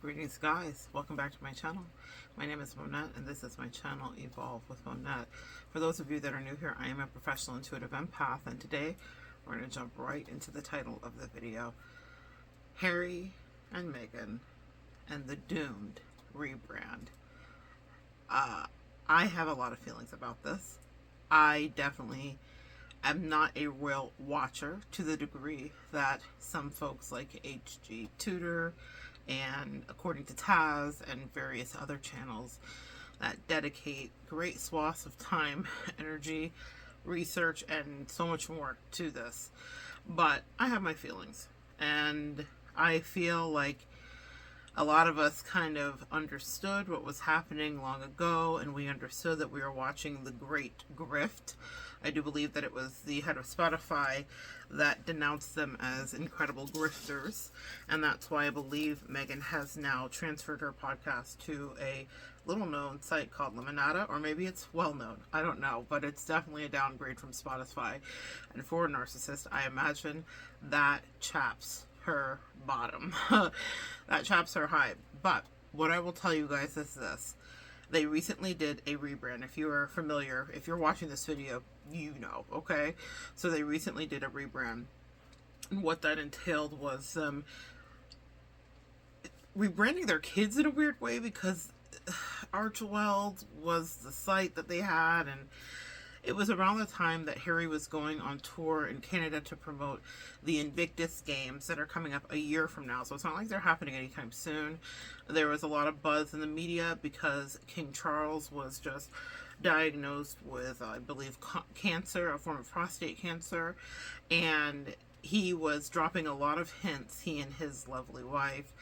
Greetings guys, welcome back to my channel. My name is Monette and this is my channel Evolve with Monette. For those of you that are new here, I am a professional intuitive empath and today we're going to jump right into the title of the video. Harry and Meghan and the doomed rebrand. I have a lot of feelings about this. I definitely am not a real watcher to the degree that some folks like HG Tudor and according to Taz and various other channels that dedicate great swaths of time, energy, research, and so much more to this. But I have my feelings, and I feel like a lot of us kind of understood what was happening long ago, and we understood that we were watching the Great Grift. I do believe that it was the head of Spotify that denounced them as incredible grifters, and that's why I believe Meghan has now transferred her podcast to a little-known site called Lemonada, or maybe it's well-known. I don't know, but it's definitely a downgrade from Spotify. And for a narcissist, I imagine that chaps her bottom. That chaps her high. But what I will tell you guys is this. They recently did a rebrand. If you are familiar, if you're watching this video, you know, okay? So they recently did a rebrand. And what that entailed was rebranding their kids in a weird way, because Archeweld was the site that they had, and it was around the time that Harry was going on tour in Canada to promote the Invictus Games that are coming up a year from now. So it's not like they're happening anytime soon. There was a lot of buzz in the media because King Charles was just diagnosed with, I believe, cancer, a form of prostate cancer. And he was dropping a lot of hints, he and his lovely wife,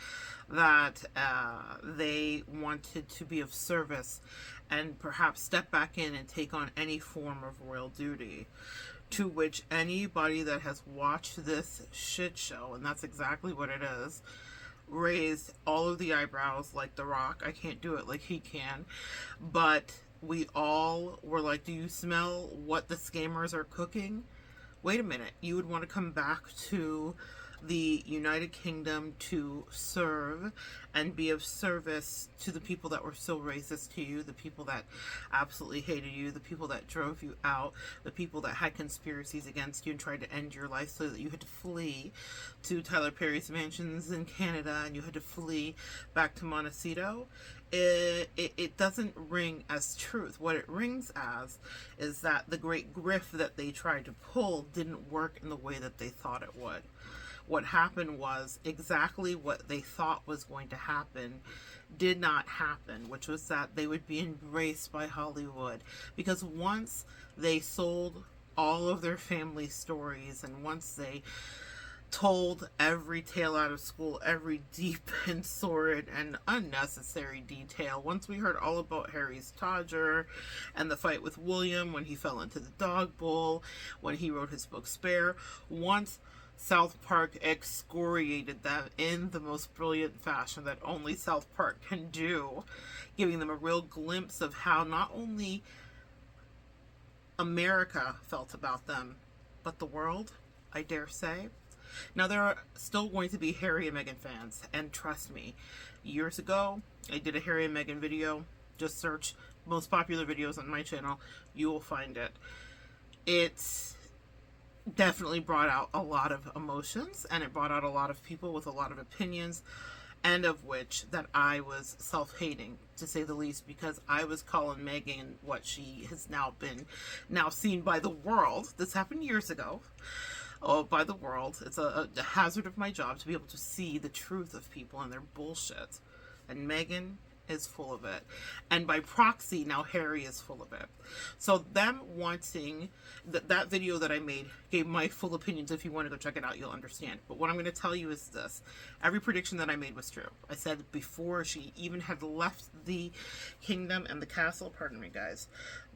that they wanted to be of service and perhaps step back in and take on any form of royal duty. To which anybody that has watched this shit show, and that's exactly what it is, raised all of the eyebrows like The Rock. I can't do it like he can. But we all were like, do you smell what the scammers are cooking? Wait a minute, you would want to come back to the United Kingdom to serve and be of service to the people that were so racist to you, the people that absolutely hated you, the people that drove you out, the people that had conspiracies against you and tried to end your life so that you had to flee to Tyler Perry's mansions in Canada and you had to flee back to Montecito. It doesn't ring as truth. What it rings as is that the great grift that they tried to pull didn't work in the way that they thought it would. What happened was exactly what they thought was going to happen did not happen, which was that they would be embraced by Hollywood. Because once they sold all of their family stories, and once they told every tale out of school, every deep and sordid and unnecessary detail. Once we heard all about Harry's Todger and the fight with William when he fell into the dog bowl, when he wrote his book Spare, once South Park excoriated them in the most brilliant fashion that only South Park can do, giving them a real glimpse of how not only America felt about them, but the world, I dare say. Now, there are still going to be Harry and Meghan fans, and trust me, years ago, I did a Harry and Meghan video. Just search most popular videos on my channel. You will find it. It's definitely brought out a lot of emotions, and it brought out a lot of people with a lot of opinions, and of which that I was self-hating, to say the least, because I was calling Meghan what she has now seen by the world. This happened years ago. Oh, by the world. It's a hazard of my job to be able to see the truth of people and their bullshit. And Meghan is full of it. And by proxy, now Harry is full of it. So them wanting, that video that I made gave my full opinions. If you want to go check it out, you'll understand. But what I'm going to tell you is this. Every prediction that I made was true. I said before she even had left the kingdom and the castle, pardon me guys,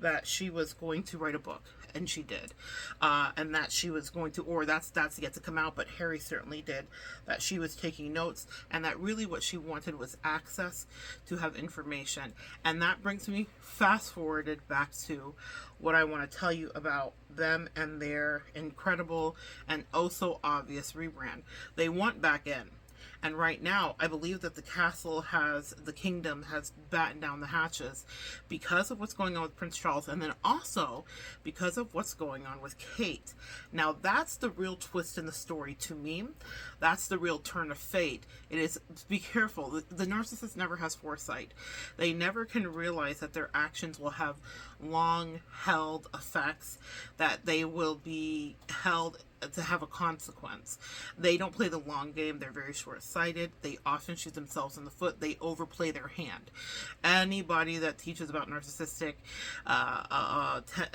that she was going to write a book. And she did. And that she was going to, or that's yet to come out, but Harry certainly did, that she was taking notes, and that really what she wanted was access to have information. And that brings me fast forwarded back to what I want to tell you about them and their incredible and oh so obvious rebrand. They want back in. And right now, I believe that the kingdom has battened down the hatches because of what's going on with Prince Charles, and then also because of what's going on with Kate. Now, that's the real twist in the story to me. That's the real turn of fate. It is, be careful. The narcissist never has foresight. They never can realize that their actions will have long held effects, that they will be held to have a consequence. They don't play the long game. They're very short-sighted. They often shoot themselves in the foot. They overplay their hand. Anybody that teaches about narcissistic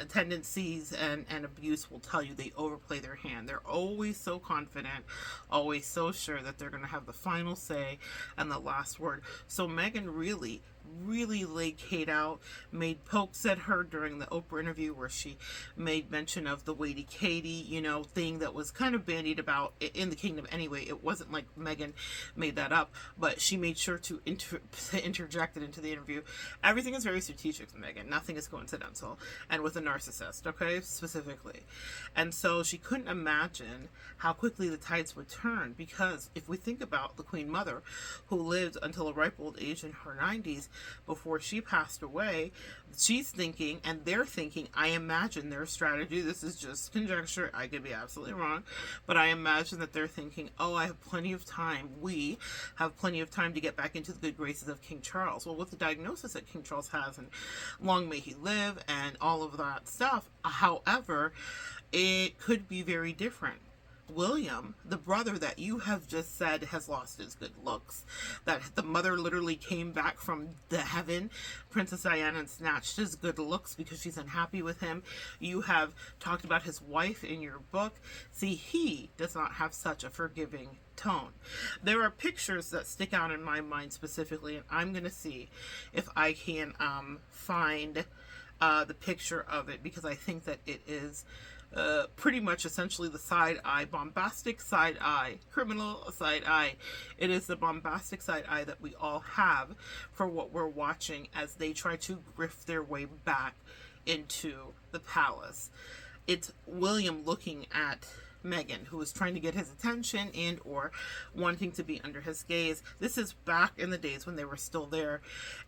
tendencies and abuse will tell you they overplay their hand. They're always so confident, always so sure that they're going to have the final say and the last word. So Meghan really laid Kate out, made pokes at her during the Oprah interview where she made mention of the Weighty Katie, thing that was kind of bandied about in the kingdom anyway. It wasn't like Meghan made that up, but she made sure to interject it into the interview. Everything is very strategic with Meghan. Nothing is coincidental. And with a narcissist, okay, specifically. And so she couldn't imagine how quickly the tides would turn, because if we think about the Queen Mother, who lived until a ripe old age in her 90s, before she passed away, she's thinking, and they're thinking, I imagine their strategy, this is just conjecture, I could be absolutely wrong, but I imagine that they're thinking, oh, I have plenty of time, we have plenty of time to get back into the good graces of King Charles. Well, with the diagnosis that King Charles has, and long may he live, and all of that stuff, however, it could be very different. William, the brother that you have just said has lost his good looks, that the mother literally came back from the heaven, Princess Diana, and snatched his good looks because she's unhappy with him. You have talked about his wife in your book. See, he does not have such a forgiving tone. There are pictures that stick out in my mind specifically, and I'm going to see if I can find the picture of it, because I think that it is pretty much essentially the side eye, bombastic side eye, criminal side eye. It is the bombastic side eye that we all have for what we're watching as they try to grift their way back into the palace. It's William looking at Meghan, who is trying to get his attention and or wanting to be under his gaze. This is back in the days when they were still there,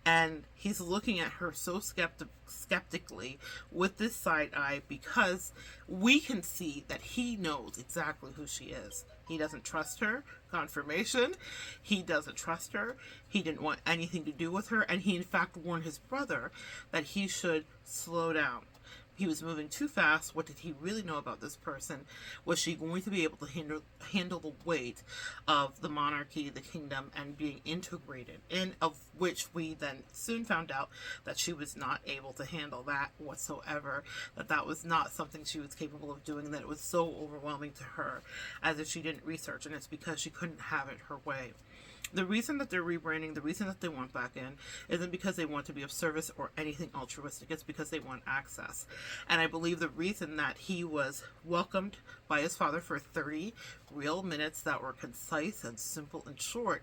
and he's looking at her so skeptically with this side eye, because we can see that he knows exactly who she is. He doesn't trust her. Confirmation. He doesn't trust her. He didn't want anything to do with her, and he in fact warned his brother that he should slow down. He was moving too fast. What did he really know about this person? Was she going to be able to handle the weight of the monarchy, the kingdom, and being integrated, in of which we then soon found out that she was not able to handle that whatsoever, that was not something she was capable of doing, that it was so overwhelming to her, as if she didn't research, and it's because she couldn't have it her way. The reason that they're rebranding, the reason that they want back in, isn't because they want to be of service or anything altruistic. It's because they want access. And I believe the reason that he was welcomed by his father for 30 real minutes that were concise and simple and short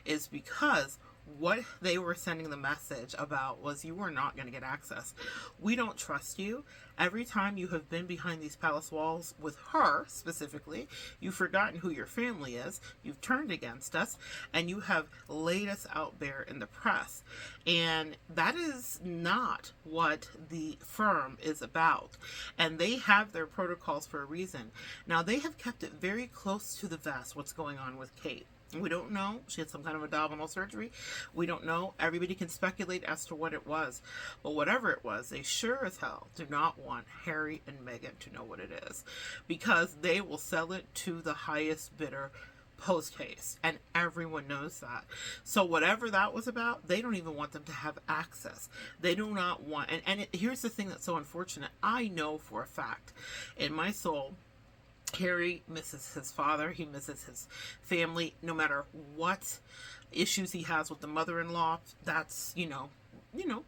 is because what they were sending the message about was, you are not going to get access. We don't trust you. Every time you have been behind these palace walls with her specifically, you've forgotten who your family is, you've turned against us, and you have laid us out bare in the press. And that is not what the firm is about. And they have their protocols for a reason. Now, they have kept it very close to the vest what's going on with Kate. We don't know. She had some kind of abdominal surgery. We don't know. Everybody can speculate as to what it was. But whatever it was, they sure as hell do not want Harry and Meghan to know what it is, because they will sell it to the highest bidder post haste, and everyone knows that. So whatever that was about, they don't even want them to have access. They do not want, here's the thing that's so unfortunate. I know for a fact in my soul, Harry misses his father. He misses his family. No matter what issues he has with the mother-in-law, that's,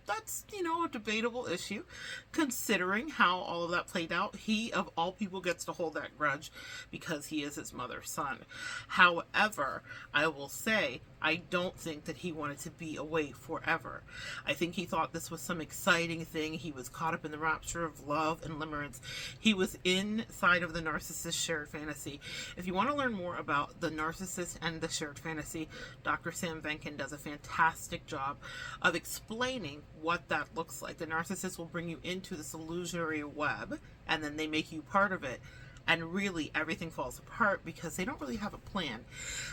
that's, a debatable issue considering how all of that played out. He, of all people, gets to hold that grudge because he is his mother's son. However, I will say, I don't think that he wanted to be away forever. I think he thought this was some exciting thing. He was caught up in the rapture of love and limerence. He was inside of the narcissist shared fantasy. If you want to learn more about the narcissist and the shared fantasy, Dr. Sam Venkin does a fantastic job of explaining what that looks like. The narcissist will bring you into this illusory web, and then they make you part of it. And really, everything falls apart because they don't really have a plan.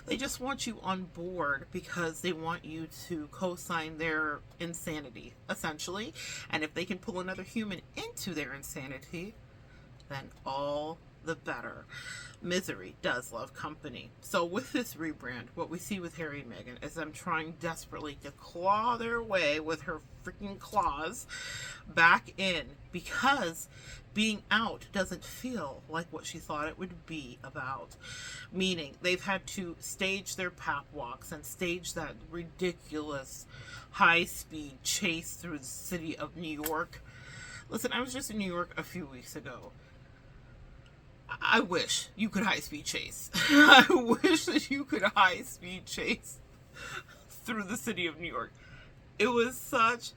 They just want you on board because they want you to co-sign their insanity, essentially. And if they can pull another human into their insanity, then all the better. Misery does love company. So with this rebrand, what we see with Harry and Meghan is them trying desperately to claw their way with her freaking claws back in, because being out doesn't feel like what she thought it would be about. Meaning they've had to stage their pap walks and stage that ridiculous high-speed chase through the city of New York. Listen, I was just in New York a few weeks ago. I wish you could high-speed chase. I wish that you could high-speed chase through the city of New York. It was such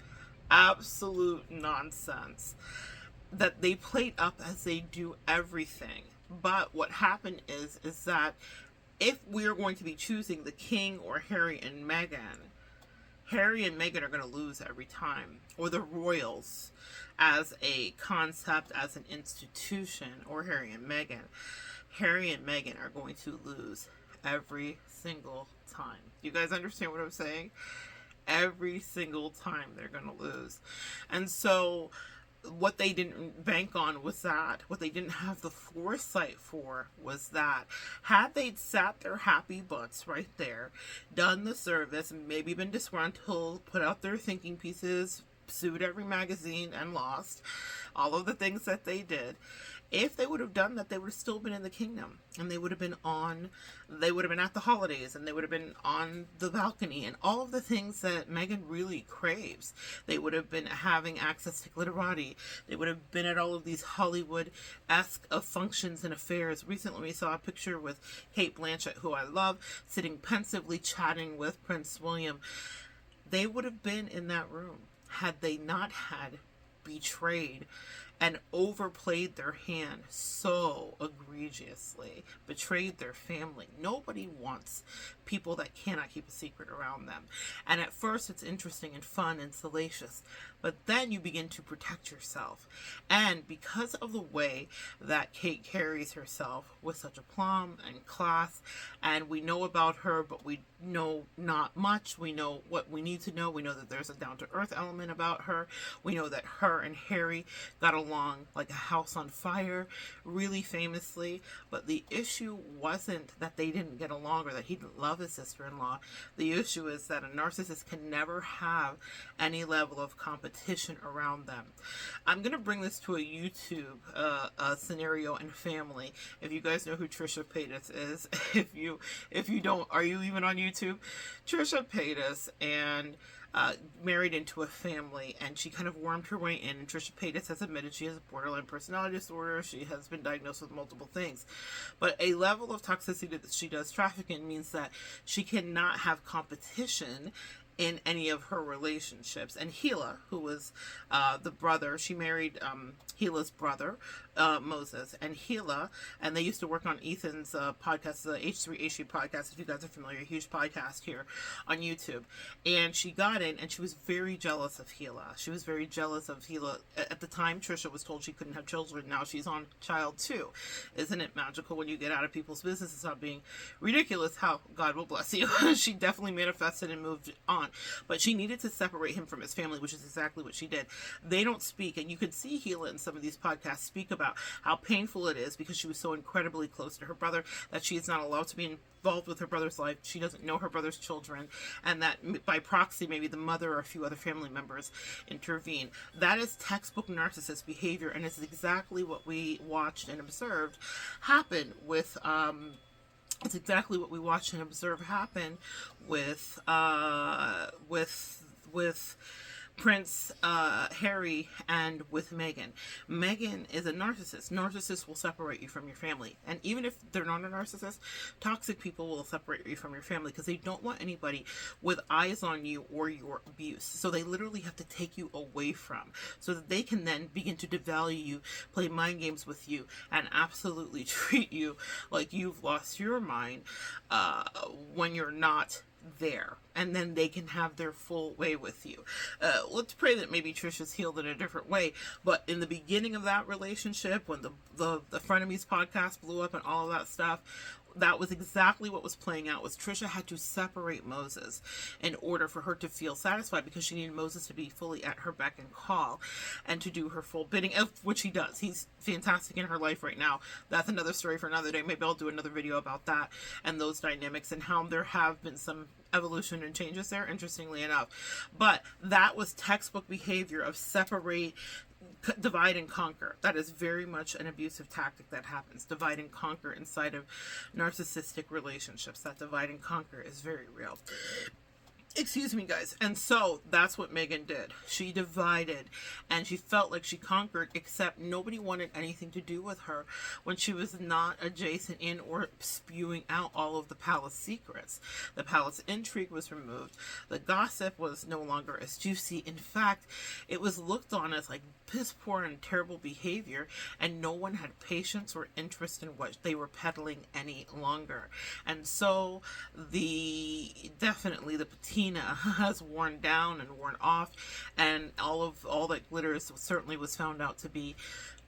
absolute nonsense that they played up as they do everything. But what happened is that if we are going to be choosing the king or Harry and Meghan are going to lose every time. Or the royals as a concept, as an institution, or Harry and Meghan. Harry and Meghan are going to lose every single time. You guys understand what I'm saying? Every single time they're going to lose. And so what they didn't bank on was that. What they didn't have the foresight for was that. Had they sat their happy butts right there, done the service, maybe been disgruntled, put out their thinking pieces, sued every magazine and lost, all of the things that they did, if they would have done that, they would have still been in the kingdom, and they would have been at the holidays, and they would have been on the balcony, and all of the things that Meghan really craves. They would have been having access to glitterati. They would have been at all of these Hollywood-esque functions and affairs. Recently, we saw a picture with Kate Blanchett, who I love, sitting pensively chatting with Prince William. They would have been in that room had they not had betrayed and overplayed their hand so egregiously, betrayed their family. Nobody wants people that cannot keep a secret around them. And at first it's interesting and fun and salacious, but then you begin to protect yourself. And because of the way that Kate carries herself with such aplomb and class, and we know about her, but we know not much. We know what we need to know. We know that there's a down-to-earth element about her. We know that her and Harry got along like a house on fire, really famously. But the issue wasn't that they didn't get along or that he didn't love his sister-in-law. The issue is that a narcissist can never have any level of competition around them. I'm going to bring this to a YouTube scenario and family. If you guys know who Trisha Paytas is, if you don't, are you even on YouTube? Trisha Paytas and married into a family, and she kind of wormed her way in. And Trisha Paytas has admitted she has borderline personality disorder. She has been diagnosed with multiple things. But a level of toxicity that she does traffic in means that she cannot have competition in any of her relationships. And Gila, who was the brother, she married Gila's brother, Moses, and Gila, and they used to work on Ethan's podcast, the H3H3 podcast, if you guys are familiar, a huge podcast here on YouTube. And she got in, and she was very jealous of Gila. She was very jealous of Gila. At the time, Trisha was told she couldn't have children. Now she's on child 2. Isn't it magical when you get out of people's business and stop being ridiculous how God will bless you? She definitely manifested and moved on. But she needed to separate him from his family, which is exactly what she did. They don't speak, and you can see Gila in some of these podcasts speak about how painful it is because she was so incredibly close to her brother that she is not allowed to be involved with her brother's life. She doesn't know her brother's children, and that by proxy, maybe the mother or a few other family members intervene. That is textbook narcissist behavior, and it's exactly what we watched and observed happen with it's exactly what we watched and observed happen with Prince Harry and with Meghan. Meghan is a narcissist. Narcissists will separate you from your family. And even if they're not a narcissist, toxic people will separate you from your family because they don't want anybody with eyes on you or your abuse. So they literally have to take you away from, so that they can then begin to devalue you, play mind games with you, and absolutely treat you like you've lost your mind when you're not there, and then they can have their full way with you. Let's pray that maybe Trisha's healed in a different way. But in the beginning of that relationship, when the Frenemies podcast blew up and all of that stuff, that was exactly what was playing out. Was Trisha had to separate Moses in order for her to feel satisfied, because she needed Moses to be fully at her beck and call and to do her full bidding, of which he does. He's fantastic in her life right now. That's another story for another day. Maybe I'll do another video about that and those dynamics and how there have been some evolution and changes there, interestingly enough. But that was textbook behavior of separate, divide and conquer. That is very much an abusive tactic that happens. Divide and conquer inside of narcissistic relationships. That divide and conquer is very real. Excuse me, guys. And so that's what Meghan did. She divided and she felt like she conquered, except nobody wanted anything to do with her when she was not adjacent in or spewing out all of the palace secrets. The palace intrigue was removed. The gossip was no longer as juicy. In fact, it was looked on as like piss poor and terrible behavior, and no one had patience or interest in what they were peddling any longer. And so definitely the patina has worn down and worn off, and all that glitters certainly was found out to be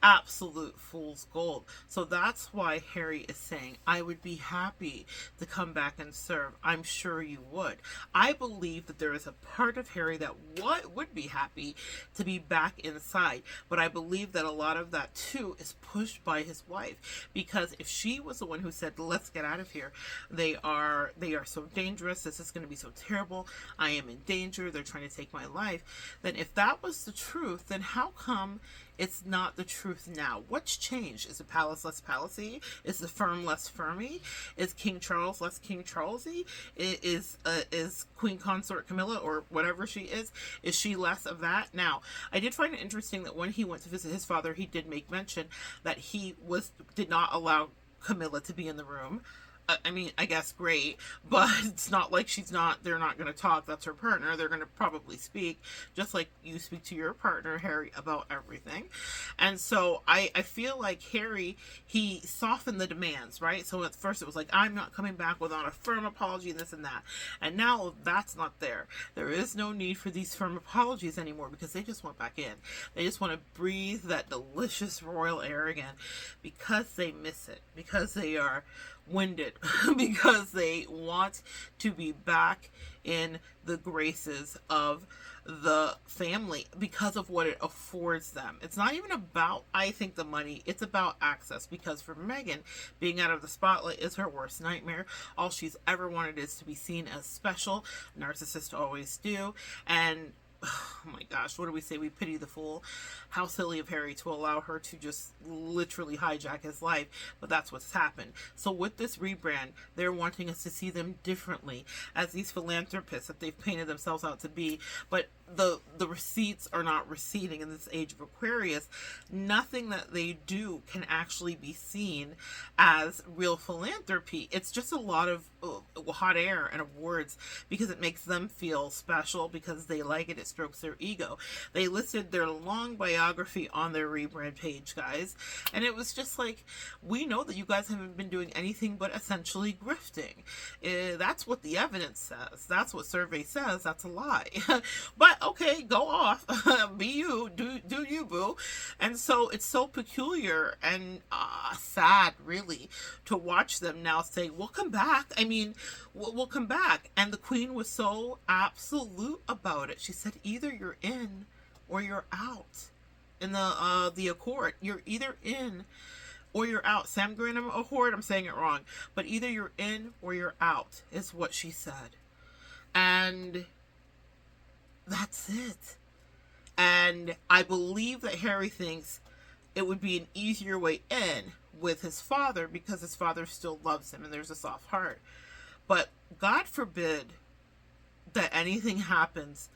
absolute fool's gold. So that's why Harry is saying, I would be happy to come back and serve. I'm sure you would. I believe that there is a part of Harry that would be happy to be back inside, but I believe that a lot of that too is pushed by his wife, because if she was the one who said, let's get out of here, they are so dangerous, this is going to be so terrible, I am in danger, they're trying to take my life, then if that was the truth, then how come it's not the truth now? What's changed? Is the palace less palacey? Is the firm less firmy? Is King Charles less King Charlesy? Is Queen Consort Camilla, or whatever she is she less of that? Now, I did find it interesting that when he went to visit his father, he did make mention that he did not allow Camilla to be in the room. I mean, I guess great, but it's not like they're not going to talk. That's her partner. They're going to probably speak, just like you speak to your partner, Harry, about everything. And so I feel like Harry, he softened the demands, right? So at first it was like, I'm not coming back without a firm apology and this and that. And now that's not there. There is no need for these firm apologies anymore, because they just went back in. They just want to breathe that delicious royal air again, because they miss it, because they are winded, because they want to be back in the graces of the family because of what it affords them. It's not even about, I think, the money. It's about access, because for Meghan, being out of the spotlight is her worst nightmare. All she's ever wanted is to be seen as special. Narcissists always do. And oh my gosh, what do we say? We pity the fool. How silly of Harry to allow her to just literally hijack his life, but that's what's happened. So with this rebrand, they're wanting us to see them differently as these philanthropists that they've painted themselves out to be, but the receipts are not receding in this age of Aquarius. Nothing that they do can actually be seen as real philanthropy. It's just a lot of hot air and awards because it makes them feel special, because they like it. It strokes their ego. They listed their long biography on their Rebrand page, guys, and it was just like, we know that you guys haven't been doing anything but essentially grifting. That's what the evidence says. That's what survey says. That's a lie. But okay, go off. Be you. Do you, boo. And so it's so peculiar and sad, really, to watch them now say, we'll come back. I mean, we'll come back. And the Queen was so absolute about it. She said, either you're in or you're out. In the Accord, you're either in or you're out. Sam Granham Accord, I'm saying it wrong, but either you're in or you're out is what she said. And that's it. And I believe that Harry thinks it would be an easier way in with his father, because his father still loves him and there's a soft heart. But God forbid that anything happens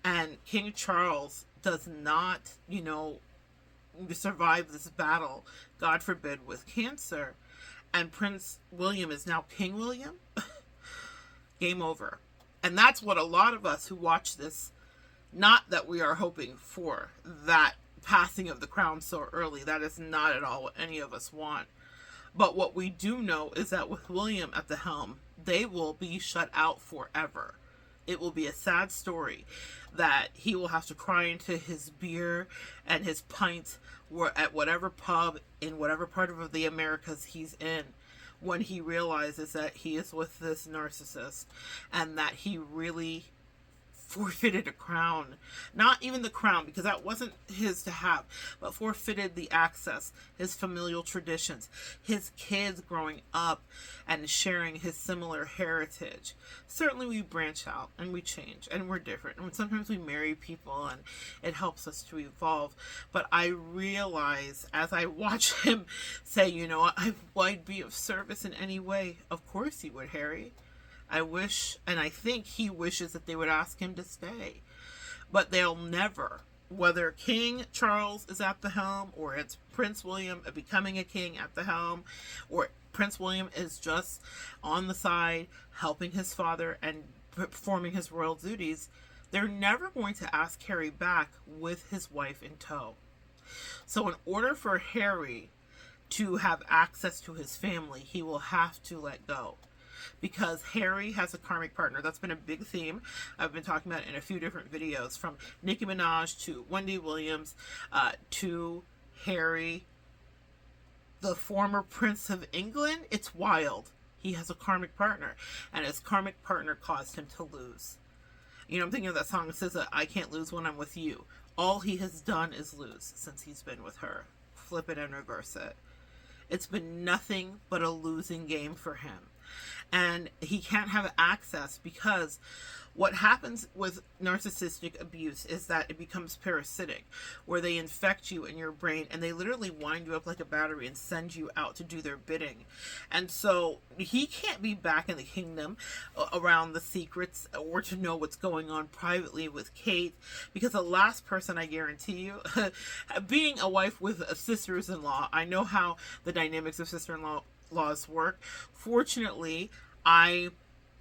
And King Charles does not, survive this battle, God forbid, with cancer, and Prince William is now King William, game over. And that's what a lot of us who watch this, not that we are hoping for that passing of the crown so early. That is not at all what any of us want. But what we do know is that with William at the helm, they will be shut out forever. It will be a sad story that he will have to cry into his beer and his pints at whatever pub in whatever part of the Americas he's in, when he realizes that he is with this narcissist and that he really forfeited a crown. Not even the crown, because that wasn't his to have, but forfeited the access, his familial traditions, his kids growing up and sharing his similar heritage. Certainly we branch out and we change and we're different. And sometimes we marry people and it helps us to evolve. But I realize as I watch him say, I'd be of service in any way. Of course he would, Harry. I wish, and I think he wishes that they would ask him to stay. But they'll never, whether King Charles is at the helm, or it's Prince William becoming a king at the helm, or Prince William is just on the side helping his father and performing his royal duties, they're never going to ask Harry back with his wife in tow. So in order for Harry to have access to his family, he will have to let go. Because Harry has a karmic partner. That's been a big theme I've been talking about in a few different videos, from Nicki Minaj to Wendy Williams to Harry, the former Prince of England. It's wild. He has a karmic partner, and his karmic partner caused him to lose. I'm thinking of that song that says that I can't lose when I'm with you. All he has done is lose since he's been with her. Flip it and reverse it. It's been nothing but a losing game for him. And he can't have access, because what happens with narcissistic abuse is that it becomes parasitic, where they infect you in your brain and they literally wind you up like a battery and send you out to do their bidding. And so he can't be back in the kingdom around the secrets or to know what's going on privately with Kate, because the last person, I guarantee you, being a wife with sisters-in-law, I know how the dynamics of sister-in-laws work. Fortunately, I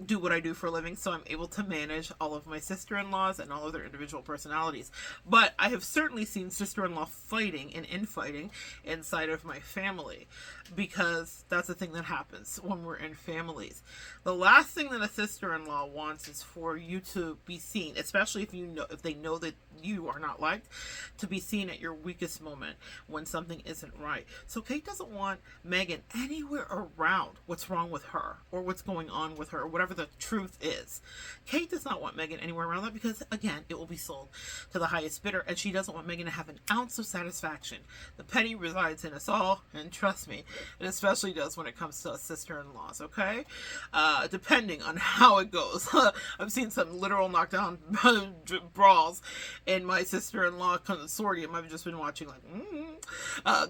do what I do for a living, so I'm able to manage all of my sister-in-laws and all of their individual personalities. But I have certainly seen sister-in-law fighting and infighting inside of my family, because that's the thing that happens when we're in families. The last thing that a sister-in-law wants is for you to be seen, especially if they know that you are not liked, to be seen at your weakest moment when something isn't right. So Kate doesn't want Meghan anywhere around what's wrong with her or what's going on with her or whatever the truth is. Kate does not want Meghan anywhere around that, because again, it will be sold to the highest bidder, and she doesn't want Meghan to have an ounce of satisfaction. The petty resides in us all, and trust me, it especially does when it comes to sister-in-laws, okay? Depending on how it goes. I've seen some literal knockdown brawls in my sister-in-law consortium. I've just been watching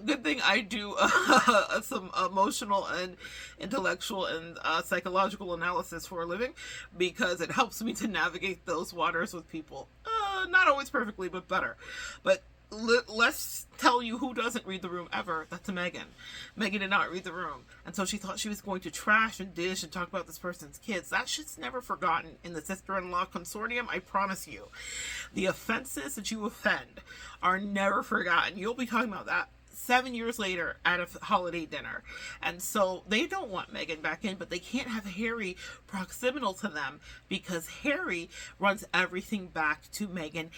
good thing I do some emotional and intellectual and psychological analysis for a living, because it helps me to navigate those waters with people. Not always perfectly, but better. But let's tell you who doesn't read the room ever. That's Meghan. Meghan did not read the room. And so she thought she was going to trash and dish and talk about this person's kids. That shit's never forgotten in the sister-in-law consortium, I promise you. The offenses that you offend are never forgotten. You'll be talking about that 7 years later at a holiday dinner. And so they don't want Meghan back in, but they can't have Harry proximal to them, because Harry runs everything back to Meghan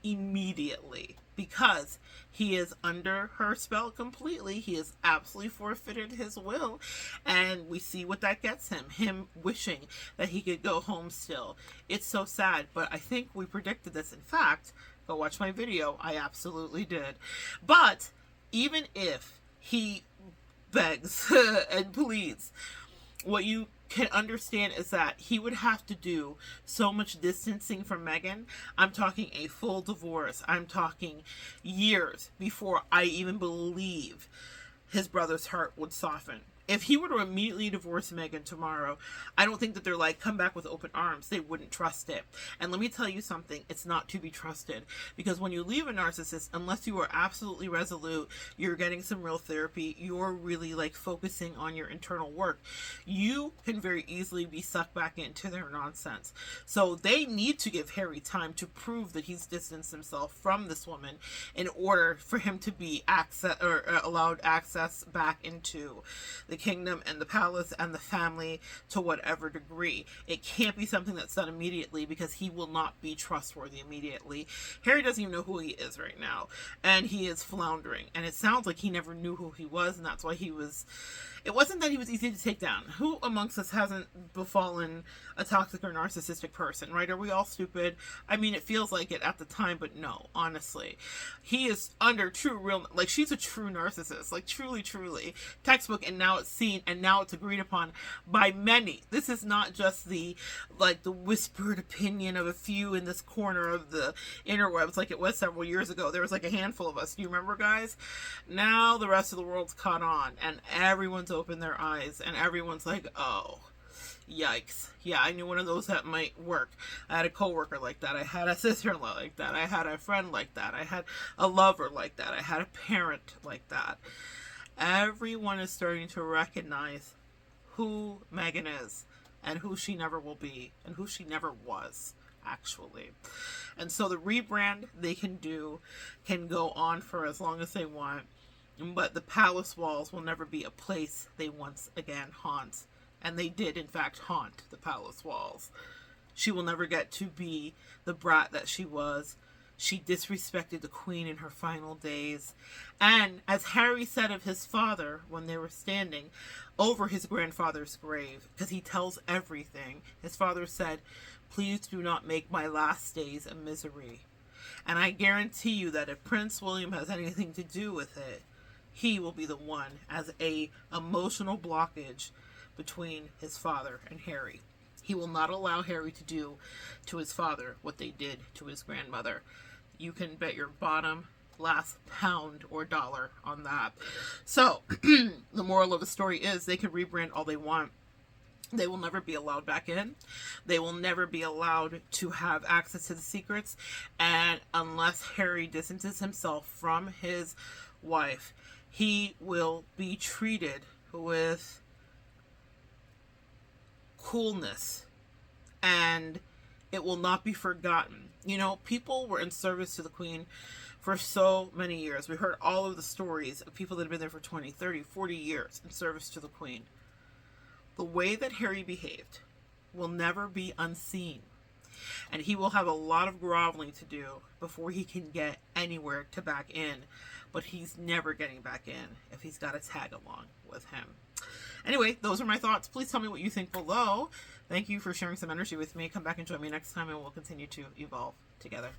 immediately, because he is under her spell completely. He has absolutely forfeited his will, and we see what that gets him wishing that he could go home still. It's so sad, but I think we predicted this. In fact, go watch my video. I absolutely did. But even if he begs and pleads, what you can understand is that he would have to do so much distancing from Meghan. I'm talking a full divorce. I'm talking years before I even believe his brother's heart would soften If he were to immediately divorce Meghan tomorrow, I don't think that they're like, come back with open arms. They wouldn't trust it. And let me tell you something, it's not to be trusted. Because when you leave a narcissist, unless you are absolutely resolute, you're getting some real therapy, you're really like focusing on your internal work, you can very easily be sucked back into their nonsense. So they need to give Harry time to prove that he's distanced himself from this woman in order for him to be allowed access back into the kingdom and the palace and the family to whatever degree. It can't be something that's done immediately because he will not be trustworthy immediately. Harry doesn't even know who he is right now, and he is floundering, and it sounds like he never knew who he was, and that's why it wasn't that he was easy to take down. Who amongst us hasn't befallen a toxic or narcissistic person, right? Are we all stupid? I mean, it feels like it at the time, but no, honestly. He is under like, she's a true narcissist, like truly textbook, and now it's seen, and now it's agreed upon by many. This is not just the whispered opinion of a few in this corner of the interwebs like it was several years ago. There was like a handful of us. Do you remember, guys? Now the rest of the world's caught on, and everyone's opened their eyes, and everyone's like, oh, yikes. Yeah, I knew one of those that might work. I had a coworker like that. I had a sister-in-law like that. I had a friend like that. I had a lover like that. I had a parent like that. Everyone is starting to recognize who Meghan is and who she never will be and who she never was, actually. And so the rebrand they can go on for as long as they want, but the palace walls will never be a place they once again haunt. And they did, in fact, haunt the palace walls. She will never get to be the brat that she was. She disrespected the queen in her final days. And as Harry said of his father when they were standing over his grandfather's grave, because he tells everything, his father said, "Please do not make my last days a misery." And I guarantee you that if Prince William has anything to do with it, he will be the one as a emotional blockage between his father and Harry. He will not allow Harry to do to his father what they did to his grandmother. You can bet your bottom last pound or dollar on that. So, the moral of the story is they can rebrand all they want. They will never be allowed back in. They will never be allowed to have access to the secrets. And unless Harry distances himself from his wife, he will be treated with coolness, and it will not be forgotten. You know, people were in service to the queen for so many years. We heard all of the stories of people that have been there for 20, 30, 40 years in service to the queen. The way that Harry behaved will never be unseen, and he will have a lot of groveling to do before he can get anywhere to back in, but he's never getting back in if he's got a tag along with him. Anyway, those are my thoughts. Please tell me what you think below. Thank you for sharing some energy with me. Come back and join me next time, and we'll continue to evolve together.